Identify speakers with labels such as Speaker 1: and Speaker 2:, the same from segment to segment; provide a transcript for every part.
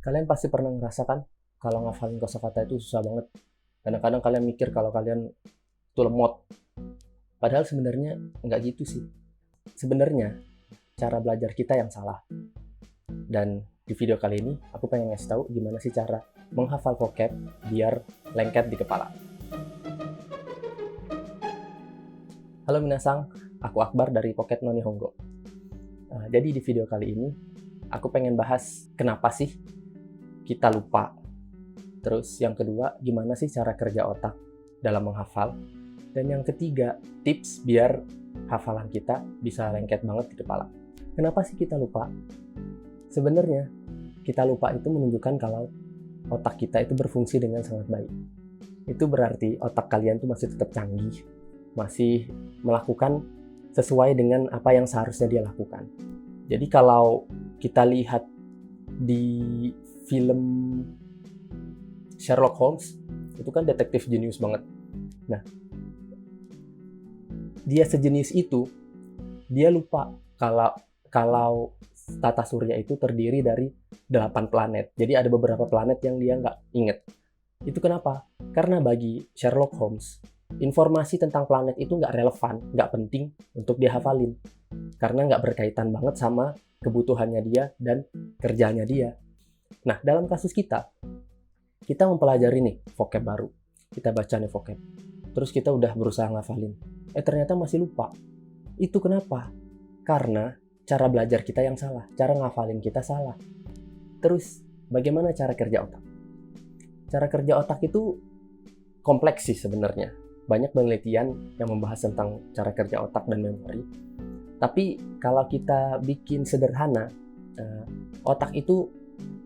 Speaker 1: Kalian pasti pernah ngerasakan kalau ngafalin kosakata itu susah banget. Kadang-kadang kalian mikir kalau kalian itu lemot. Padahal sebenarnya nggak gitu sih. Sebenarnya cara belajar kita yang salah. Dan di video kali ini aku pengen ngasih tahu gimana sih cara menghafal vocab biar lengket di kepala. Halo minasang, aku Akbar dari Pocket no Nihongo. Jadi di video kali ini aku pengen bahas kenapa sih kita lupa. Terus yang kedua, gimana sih cara kerja otak dalam menghafal. Dan yang ketiga, tips biar hafalan kita bisa lengket banget di kepala. Kenapa sih kita lupa? Sebenarnya, kita lupa itu menunjukkan kalau otak kita itu berfungsi dengan sangat baik. Itu berarti otak kalian tuh masih tetap canggih, masih melakukan sesuai dengan apa yang seharusnya dia lakukan. Jadi kalau kita lihat di film Sherlock Holmes, itu kan detektif jenius banget. Nah, dia sejenius itu, dia lupa kalau tata surya itu terdiri dari 8 planet. Jadi ada beberapa planet yang dia nggak inget. Itu kenapa? Karena bagi Sherlock Holmes, informasi tentang planet itu nggak relevan, nggak penting untuk dia hafalin. Karena nggak berkaitan banget sama kebutuhannya dia dan kerjanya dia. Nah, dalam kasus kita mempelajari nih vocab baru. Kita baca nih vocab. Terus kita udah berusaha ngafalin. Ternyata masih lupa. Itu kenapa? Karena cara belajar kita yang salah. Cara ngafalin kita salah. Terus, bagaimana cara kerja otak? Cara kerja otak itu kompleks sih sebenarnya. Banyak penelitian yang membahas tentang cara kerja otak dan memori. Tapi kalau kita bikin sederhana, otak itu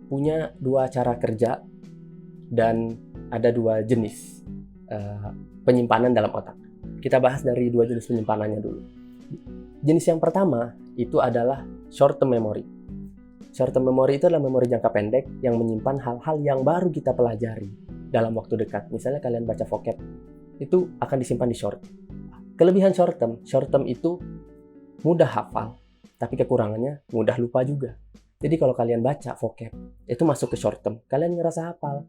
Speaker 1: punya 2 cara kerja dan ada 2 jenis penyimpanan dalam otak. Kita bahas dari 2 jenis penyimpanannya dulu. Jenis yang pertama itu adalah short term memory. Short term memory itu adalah memori jangka pendek yang menyimpan hal-hal yang baru kita pelajari dalam waktu dekat. Misalnya kalian baca vocab, itu akan disimpan di short. Kelebihan short term itu mudah hafal, tapi kekurangannya mudah lupa juga. Jadi kalau kalian baca vocab, itu masuk ke short term, kalian ngerasa hafal,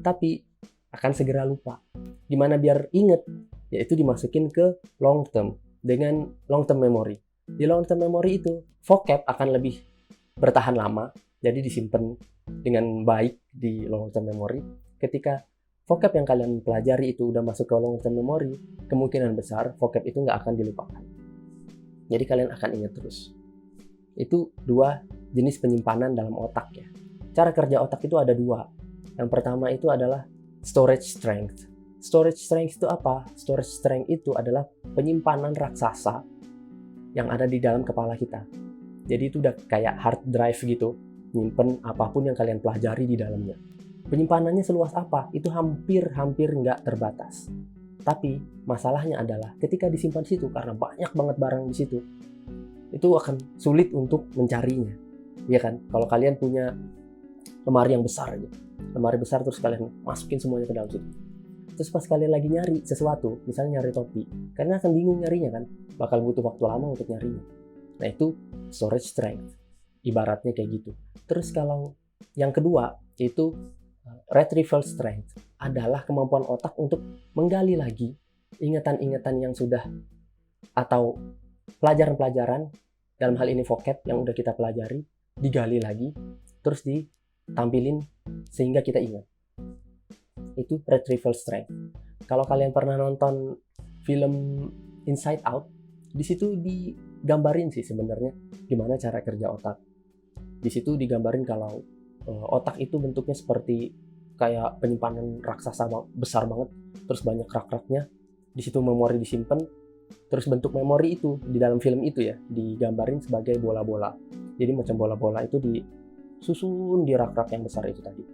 Speaker 1: tapi akan segera lupa. Gimana biar inget? Yaitu dimasukin ke long term dengan long term memory. Di long term memory itu, vocab akan lebih bertahan lama, jadi disimpan dengan baik di long term memory. Ketika vocab yang kalian pelajari itu udah masuk ke long term memory, kemungkinan besar vocab itu nggak akan dilupakan. Jadi kalian akan ingat terus. Itu 2 jenis penyimpanan dalam otak ya. Cara kerja otak itu ada 2. Yang pertama itu adalah storage strength. Storage strength itu apa? Storage strength itu adalah penyimpanan raksasa yang ada di dalam kepala kita. Jadi itu udah kayak hard drive gitu, nyimpen apapun yang kalian pelajari di dalamnya. Penyimpanannya seluas apa? Itu hampir nggak terbatas. Tapi masalahnya adalah ketika disimpan di situ, karena banyak banget barang di situ, itu akan sulit untuk mencarinya. Iya kan? Kalau kalian punya lemari yang besar aja, lemari besar terus kalian masukin semuanya ke dalam situ. Terus pas kalian lagi nyari sesuatu, misalnya nyari topi, kalian akan bingung nyarinya kan? Bakal butuh waktu lama untuk nyarinya. Nah itu storage strength, ibaratnya kayak gitu. Terus kalau yang kedua itu retrieval strength, adalah kemampuan otak untuk menggali lagi ingatan-ingatan yang sudah, atau pelajaran-pelajaran, dalam hal ini vocab yang udah kita pelajari, digali lagi, terus ditampilin sehingga kita ingat. Itu retrieval strength. Kalau kalian pernah nonton film Inside Out, di situ digambarin sih sebenarnya gimana cara kerja otak. Di situ digambarin kalau otak itu bentuknya seperti kayak penyimpanan raksasa besar banget, terus banyak rak-raknya. Di situ memori disimpan, terus bentuk memori itu di dalam film itu ya digambarin sebagai bola-bola. Jadi macam bola-bola itu disusun di rak-rak yang besar itu tadi.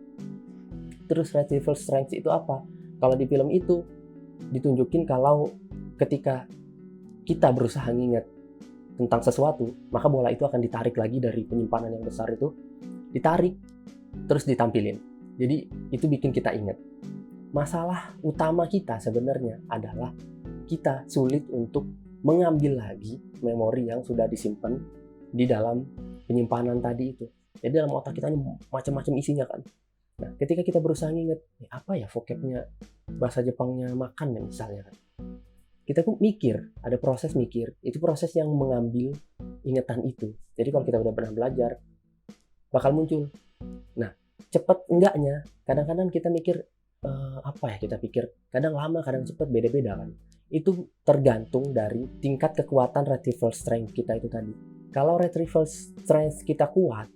Speaker 1: Terus retrieval strength itu apa? Kalau di film itu ditunjukin kalau ketika kita berusaha nginget tentang sesuatu, maka bola itu akan ditarik lagi dari penyimpanan yang besar itu, ditarik, terus ditampilin. Jadi itu bikin kita ingat. Masalah utama kita sebenarnya adalah kita sulit untuk mengambil lagi memori yang sudah disimpan di dalam penyimpanan tadi itu. Jadi dalam otak kita ini macam-macam isinya kan. Nah, ketika kita berusaha nginget, apa ya vocabnya bahasa Jepangnya makan ya misalnya kan. Kita tuh mikir, ada proses mikir. Itu proses yang mengambil ingatan itu. Jadi kalau kita udah pernah belajar, bakal muncul. Nah, cepet enggaknya, kadang-kadang kita mikir, apa ya kita pikir, kadang lama, kadang cepet, beda-beda kan. Itu tergantung dari tingkat kekuatan retrieval strength kita itu tadi. Kalau retrieval strength kita kuat,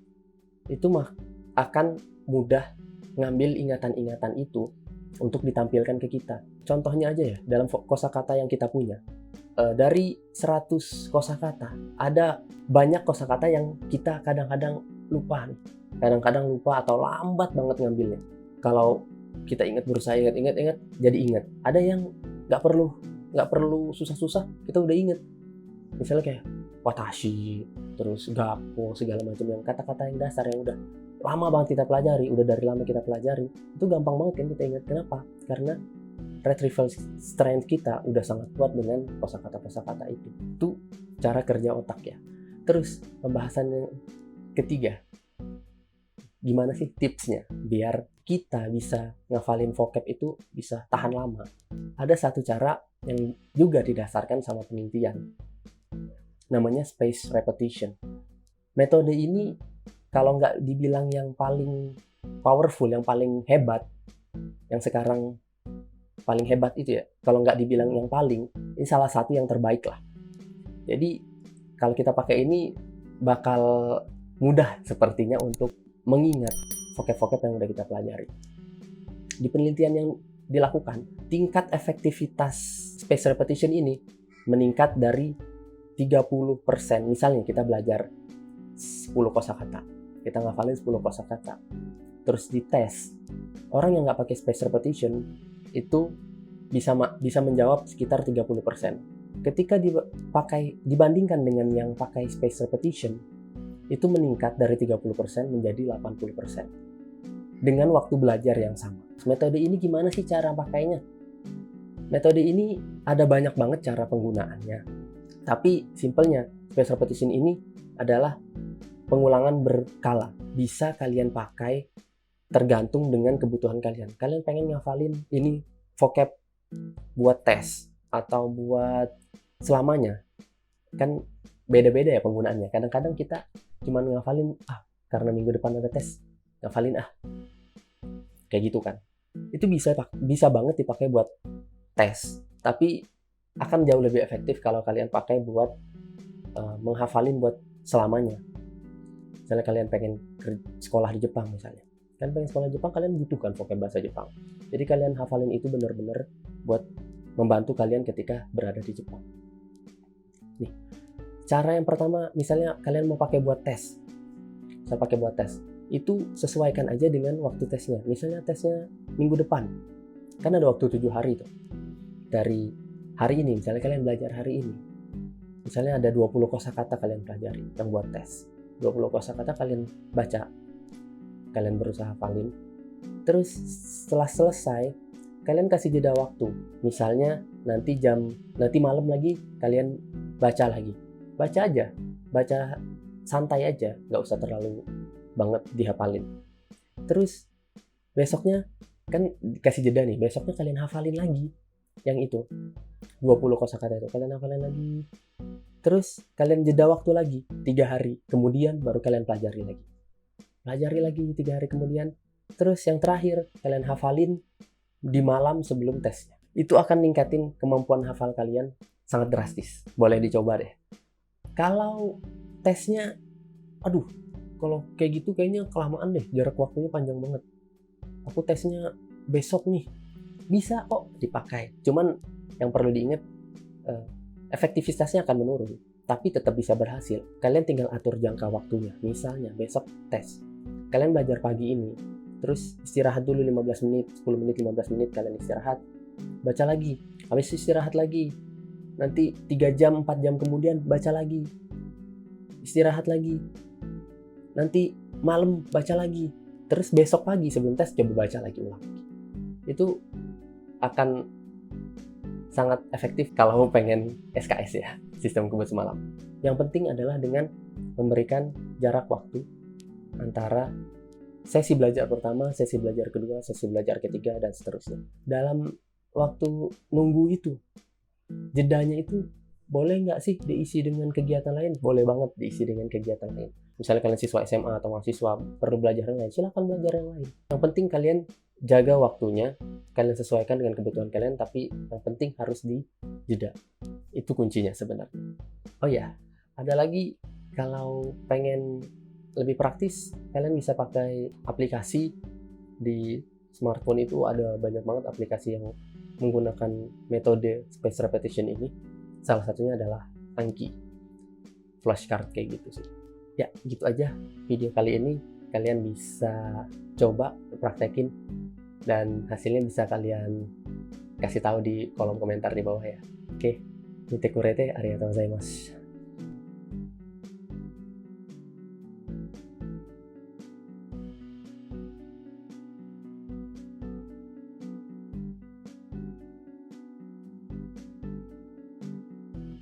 Speaker 1: itu mah akan mudah ngambil ingatan-ingatan itu untuk ditampilkan ke kita. Contohnya aja ya, dalam kosakata yang kita punya. Dari 100 kosakata, ada banyak kosakata yang kita kadang-kadang lupa nih. Kadang-kadang lupa atau lambat banget ngambilnya. Kalau kita berusaha ingat, jadi ingat. Ada yang nggak perlu susah-susah, kita udah inget. Misalnya kayak watashi, terus gakko, segala macam yang kata-kata yang dasar yang udah lama banget kita pelajari, udah dari lama kita pelajari, itu gampang banget kan kita ingat. Kenapa? Karena retrieval strength kita udah sangat kuat dengan kosakata-kosakata itu. Itu cara kerja otak ya. Terus pembahasan yang ketiga, gimana sih tipsnya biar kita bisa ngafalin vocab itu bisa tahan lama? Ada satu cara yang juga didasarkan sama penelitian, namanya space repetition. Metode ini kalau nggak dibilang yang paling powerful, yang paling hebat, yang sekarang paling hebat itu ya, kalau nggak dibilang yang paling, ini salah satu yang terbaik lah. Jadi kalau kita pakai ini bakal mudah sepertinya untuk mengingat vocab-vocab yang udah kita pelajari. Di penelitian yang dilakukan, tingkat efektivitas space repetition ini meningkat dari 30%. Misalnya kita belajar 10 kosakata, kita ngafalin 10 kosakata, terus dites, orang yang nggak pakai space repetition itu bisa menjawab sekitar 30%. Ketika dibandingkan dengan yang pakai space repetition, itu meningkat dari 30% menjadi 80% dengan waktu belajar yang sama. Metode ini gimana sih cara pakainya? Metode ini ada banyak banget cara penggunaannya, tapi simpelnya space repetition ini adalah pengulangan berkala. Bisa kalian pakai tergantung dengan kebutuhan kalian. Kalian pengen ngafalin ini vocab buat tes atau buat selamanya, kan beda-beda ya penggunaannya. Kadang-kadang kita cuma ngafalin karena minggu depan ada tes, ngafalin kayak gitu kan. Itu bisa banget dipakai buat tes, tapi akan jauh lebih efektif kalau kalian pakai buat menghafalin buat selamanya. Misalnya kalian pengen sekolah di Jepang misalnya, kalian pengen sekolah di Jepang, kalian butuhkan vocab bahasa Jepang. Jadi kalian hafalin itu benar-benar buat membantu kalian ketika berada di Jepang. Nih, cara yang pertama, misalnya kalian mau pakai buat tes, saya pakai buat tes, itu sesuaikan aja dengan waktu tesnya. Misalnya tesnya minggu depan, kan ada waktu 7 hari tuh. Dari hari ini, misalnya kalian belajar hari ini, misalnya ada 20 kosakata kalian pelajari yang buat tes. 20 kosakata kalian baca, kalian berusaha hafalin. Terus setelah selesai, kalian kasih jeda waktu. Misalnya nanti malam lagi kalian baca lagi. Baca aja, baca santai aja, nggak usah terlalu banget dihafalin. Terus besoknya kan kasih jeda nih, besoknya kalian hafalin lagi yang itu 20 kosakata itu kalian hafalin lagi. Terus kalian jeda waktu lagi 3 hari, kemudian baru kalian pelajari lagi 3 hari kemudian. Terus yang terakhir kalian hafalin di malam sebelum tesnya. Itu akan ningkatin kemampuan hafal kalian sangat drastis. Boleh dicoba deh. Kalau tesnya, kalau kayak gitu kayaknya kelamaan deh, jarak waktunya panjang banget, aku tesnya besok nih, bisa kok dipakai. Cuman yang perlu diingat, efektivitasnya akan menurun, tapi tetap bisa berhasil. Kalian tinggal atur jangka waktunya. Misalnya besok tes, kalian belajar pagi ini, terus istirahat dulu 15 menit, 10 menit, 15 menit, kalian istirahat, baca lagi, habis istirahat lagi, nanti 3 jam, 4 jam kemudian baca lagi, istirahat lagi, nanti malam baca lagi, terus besok pagi sebelum tes coba baca lagi ulang. Itu akan sangat efektif kalau pengen SKS ya, sistem kebut semalam. Yang penting adalah dengan memberikan jarak waktu antara sesi belajar pertama, sesi belajar kedua, sesi belajar ketiga, dan seterusnya. Dalam waktu nunggu itu, jedanya itu boleh nggak sih diisi dengan kegiatan lain? Boleh banget diisi dengan kegiatan lain. Misalnya kalian siswa SMA atau mahasiswa perlu belajar yang lain, silahkan belajar yang lain. Yang penting kalian jaga waktunya, kalian sesuaikan dengan kebutuhan kalian, tapi yang penting harus di jeda. Itu kuncinya sebenarnya. Oh ya, ada lagi, kalau pengen lebih praktis, kalian bisa pakai aplikasi. Di smartphone itu ada banyak banget aplikasi yang menggunakan metode spaced repetition ini. Salah satunya adalah Anki, flashcard kayak gitu sih. Ya, gitu aja video kali ini. Kalian bisa coba praktekin dan hasilnya bisa kalian kasih tahu di kolom komentar di bawah ya. Oke, mite kurete, arigatou gozaimasu.